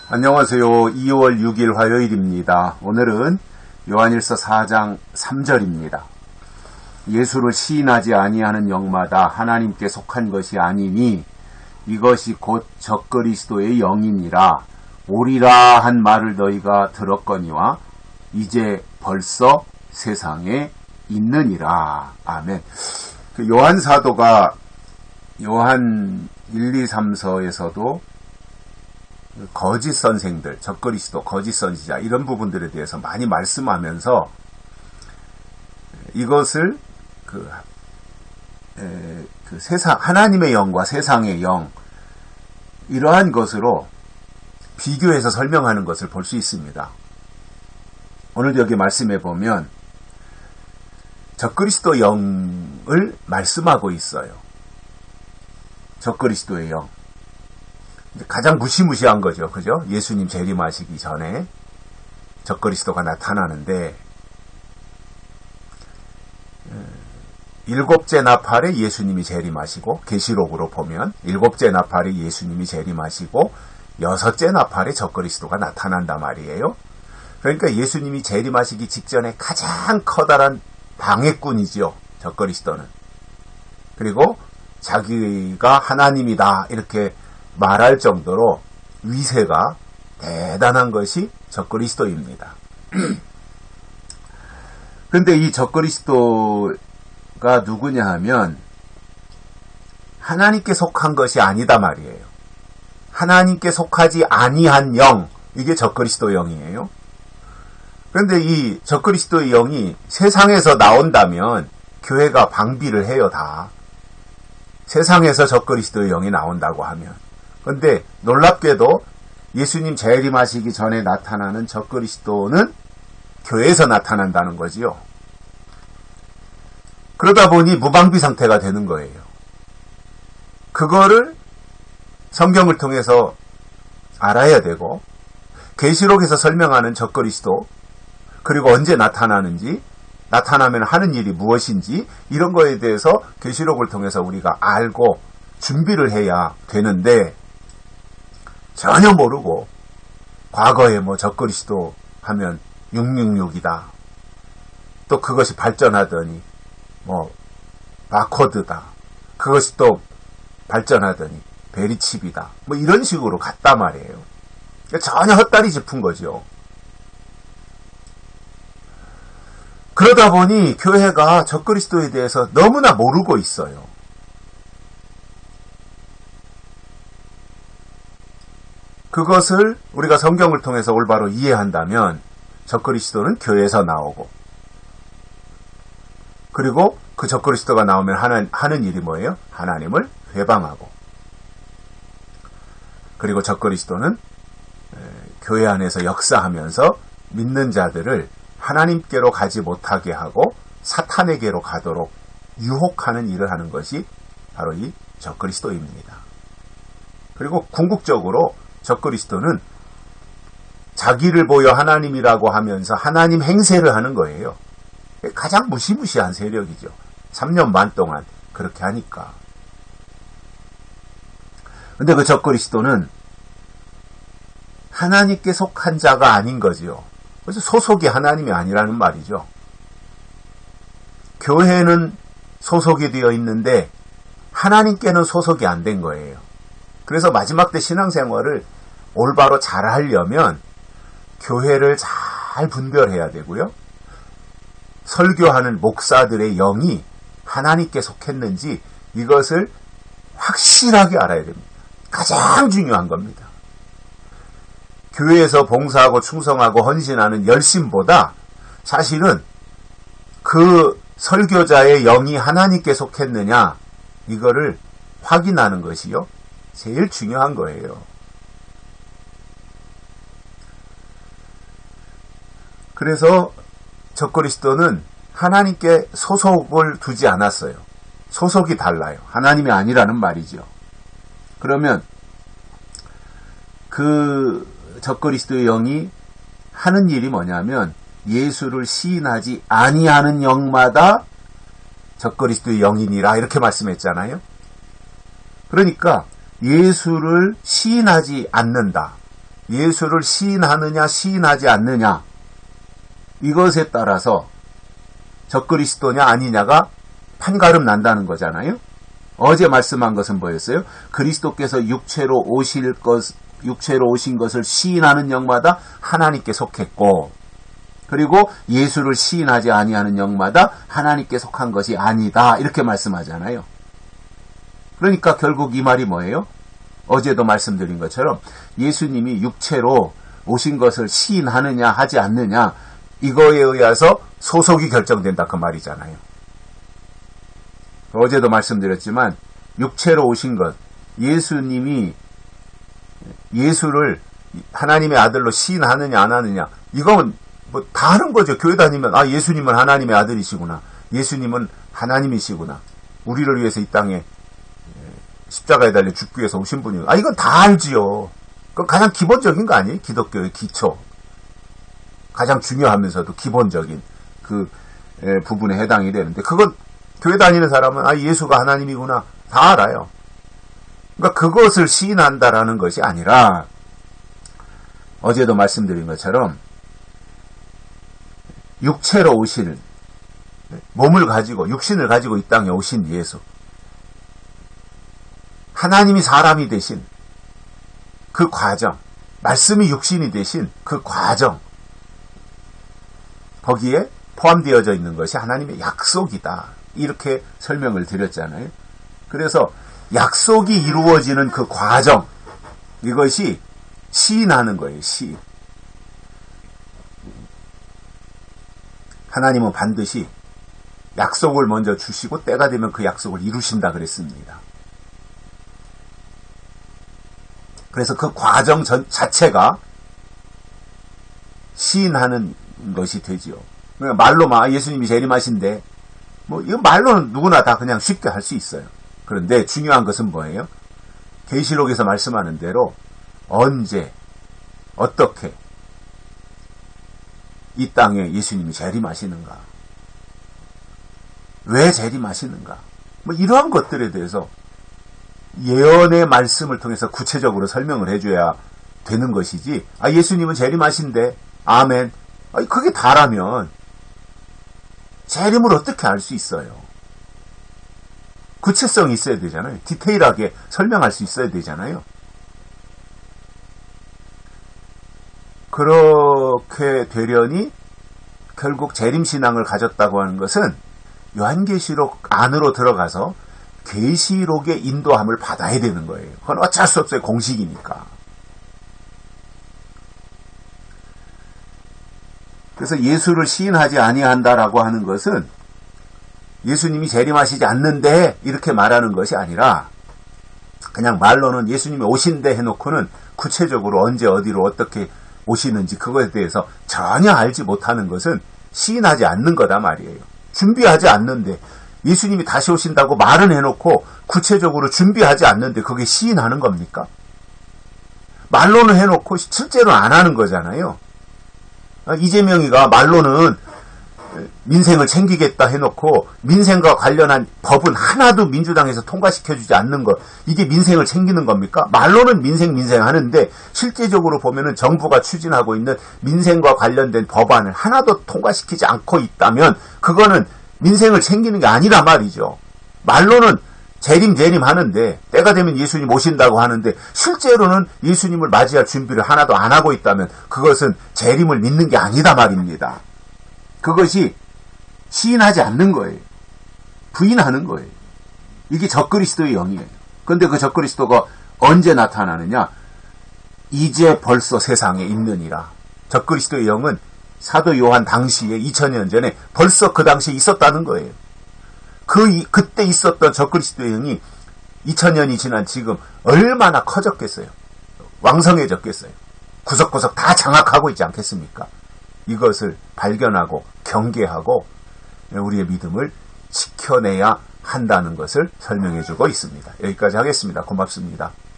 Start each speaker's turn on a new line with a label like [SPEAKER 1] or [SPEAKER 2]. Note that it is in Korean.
[SPEAKER 1] 안녕하세요. 2월 6일 화요일입니다. 오늘은 요한일서 4장 3절입니다. 예수를 시인하지 아니하는 영마다 하나님께 속한 것이 아니니 이것이 곧 적그리스도의 영이니라. 오리라 한 말을 너희가 들었거니와 이제 벌써 세상에 있느니라. 아멘. 요한 사도가 요한 1, 2, 3서에서도 거짓 선생들, 적그리스도, 거짓 선지자 이런 부분들에 대해서 많이 말씀하면서 이것을 세상, 하나님의 영과 세상의 영 이러한 것으로 비교해서 설명하는 것을 볼 수 있습니다. 오늘 여기 말씀해 보면 적그리스도 영을 말씀하고 있어요. 적그리스도의 영. 가장 무시무시한 거죠. 그죠? 예수님 재림하시기 전에 적그리스도가 나타나는데 일곱째 나팔에 예수님이 재림하시고 계시록으로 보면 일곱째 나팔에 예수님이 재림하시고 여섯째 나팔에 적그리스도가 나타난단 말이에요. 그러니까 예수님이 재림하시기 직전에 가장 커다란 방해꾼이지요. 적그리스도는. 그리고 자기가 하나님이다 이렇게 말할 정도로 위세가 대단한 것이 적그리스도입니다. 그런데 이 적그리스도가 누구냐 하면 하나님께 속한 것이 아니다 말이에요. 하나님께 속하지 아니한 영, 이게 적그리스도 영이에요. 그런데 이 적그리스도의 영이 세상에서 나온다면 교회가 방비를 해요, 다. 세상에서 적그리스도의 영이 나온다고 하면. 그런데 놀랍게도 예수님 재림하시기 전에 나타나는 적그리스도는 교회에서 나타난다는 거지요. 그러다 보니 무방비 상태가 되는 거예요. 그거를 성경을 통해서 알아야 되고 계시록에서 설명하는 적그리스도 그리고 언제 나타나는지 나타나면 하는 일이 무엇인지 이런 거에 대해서 계시록을 통해서 우리가 알고 준비를 해야 되는데 전혀 모르고 과거에 적그리스도 하면 666이다. 또 그것이 발전하더니 바코드다. 그것이 또 발전하더니 베리칩이다. 이런 식으로 갔단 말이에요. 전혀 헛다리 짚은 거죠. 그러다 보니 교회가 적그리스도에 대해서 너무나 모르고 있어요. 그것을 우리가 성경을 통해서 올바로 이해한다면 적그리스도는 교회에서 나오고 그리고 그 적그리스도가 나오면 하는 일이 뭐예요? 하나님을 회방하고 그리고 적그리스도는 교회 안에서 역사하면서 믿는 자들을 하나님께로 가지 못하게 하고 사탄에게로 가도록 유혹하는 일을 하는 것이 바로 이 적그리스도입니다. 그리고 궁극적으로 적그리스도는 자기를 보여 하나님이라고 하면서 하나님 행세를 하는 거예요. 가장 무시무시한 세력이죠. 3년 반 동안 그렇게 하니까. 근데 그 적그리스도는 하나님께 속한 자가 아닌 거지요. 그래서 소속이 하나님이 아니라는 말이죠. 교회는 소속이 되어 있는데 하나님께는 소속이 안 된 거예요. 그래서 마지막 때 신앙생활을 올바로 잘 하려면 교회를 잘 분별해야 되고요. 설교하는 목사들의 영이 하나님께 속했는지 이것을 확실하게 알아야 됩니다. 가장 중요한 겁니다. 교회에서 봉사하고 충성하고 헌신하는 열심보다 사실은 그 설교자의 영이 하나님께 속했느냐 이거를 확인하는 것이요. 제일 중요한 거예요. 그래서 적그리스도는 하나님께 소속을 두지 않았어요. 소속이 달라요. 하나님이 아니라는 말이죠. 그러면 그 적그리스도의 영이 하는 일이 뭐냐면 예수를 시인하지 아니하는 영마다 적그리스도의 영이니라 이렇게 말씀했잖아요. 그러니까 예수를 시인하지 않는다. 예수를 시인하느냐 시인하지 않느냐 이것에 따라서 적그리스도냐 아니냐가 판가름 난다는 거잖아요. 어제 말씀한 것은 뭐였어요? 그리스도께서 육체로 오신 것을 시인하는 영마다 하나님께 속했고, 그리고 예수를 시인하지 아니하는 영마다 하나님께 속한 것이 아니다, 이렇게 말씀하잖아요. 그러니까 결국 이 말이 뭐예요? 어제도 말씀드린 것처럼 예수님이 육체로 오신 것을 시인하느냐 하지 않느냐 이거에 의해서 소속이 결정된다, 그 말이잖아요. 어제도 말씀드렸지만 육체로 오신 것, 예수님이 예수를 하나님의 아들로 시인하느냐 안 하느냐, 이건 뭐 다 하는 거죠. 교회 다니면 아, 예수님은 하나님의 아들이시구나, 예수님은 하나님이시구나, 우리를 위해서 이 땅에 십자가에 달려 죽기 위해서 오신 분이구나, 아, 이건 다 알지요. 그건 가장 기본적인 거 아니에요? 기독교의 기초, 가장 중요하면서도 기본적인 그 부분에 해당이 되는데, 그건 교회 다니는 사람은 아, 예수가 하나님이구나 다 알아요. 그러니까 그것을 시인한다라는 것이 아니라, 어제도 말씀드린 것처럼 육체로 오신, 몸을 가지고 육신을 가지고 이 땅에 오신 예수, 하나님이 사람이 되신 그 과정, 말씀이 육신이 되신 그 과정, 거기에 포함되어져 있는 것이 하나님의 약속이다, 이렇게 설명을 드렸잖아요. 그래서 약속이 이루어지는 그 과정, 이것이 시인하는 거예요. 시인. 하나님은 반드시 약속을 먼저 주시고 때가 되면 그 약속을 이루신다 그랬습니다. 그래서 그 과정 자체가 시인하는 것이 되지요. 그러니까 말로만 예수님이 재림하신데, 뭐 이거 말로는 누구나 다 그냥 쉽게 할 수 있어요. 그런데 중요한 것은 뭐예요? 계시록에서 말씀하는 대로 언제, 어떻게 이 땅에 예수님이 재림하시는가, 왜 재림하시는가, 뭐 이러한 것들에 대해서 예언의 말씀을 통해서 구체적으로 설명을 해줘야 되는 것이지, 아, 예수님은 재림하신대, 아멘, 아니, 그게 다라면 재림을 어떻게 알 수 있어요? 구체성이 있어야 되잖아요. 디테일하게 설명할 수 있어야 되잖아요. 그렇게 되려니 결국 재림신앙을 가졌다고 하는 것은 요한계시록 안으로 들어가서 계시록의 인도함을 받아야 되는 거예요. 그건 어쩔 수 없어요. 공식이니까. 그래서 예수를 시인하지 아니한다라고 하는 것은 예수님이 재림하시지 않는데 이렇게 말하는 것이 아니라, 그냥 말로는 예수님이 오신대 해놓고는 구체적으로 언제 어디로 어떻게 오시는지 그거에 대해서 전혀 알지 못하는 것은 시인하지 않는 거다 말이에요. 준비하지 않는데, 예수님이 다시 오신다고 말은 해놓고 구체적으로 준비하지 않는데 그게 시인하는 겁니까? 말로는 해놓고 실제로 안 하는 거잖아요. 이재명이가 말로는 민생을 챙기겠다 해놓고 민생과 관련한 법은 하나도 민주당에서 통과시켜주지 않는 것, 이게 민생을 챙기는 겁니까? 말로는 민생 하는데 실제적으로 보면은 정부가 추진하고 있는 민생과 관련된 법안을 하나도 통과시키지 않고 있다면 그거는 민생을 챙기는 게 아니라 말이죠. 말로는 재림 하는데, 때가 되면 예수님 오신다고 하는데 실제로는 예수님을 맞이할 준비를 하나도 안 하고 있다면 그것은 재림을 믿는 게 아니다 말입니다. 그것이 시인하지 않는 거예요. 부인하는 거예요. 이게 적그리스도의 영이에요. 그런데 그 적그리스도가 언제 나타나느냐? 이제 벌써 세상에 있느니라. 적그리스도의 영은 사도 요한 당시에 2000년 전에 벌써 그 당시에 있었다는 거예요. 그때 있었던 적그리스도의 영이 2000년이 지난 지금 얼마나 커졌겠어요. 왕성해졌겠어요. 구석구석 다 장악하고 있지 않겠습니까? 이것을 발견하고 경계하고 우리의 믿음을 지켜내야 한다는 것을 설명해주고 있습니다. 여기까지 하겠습니다. 고맙습니다.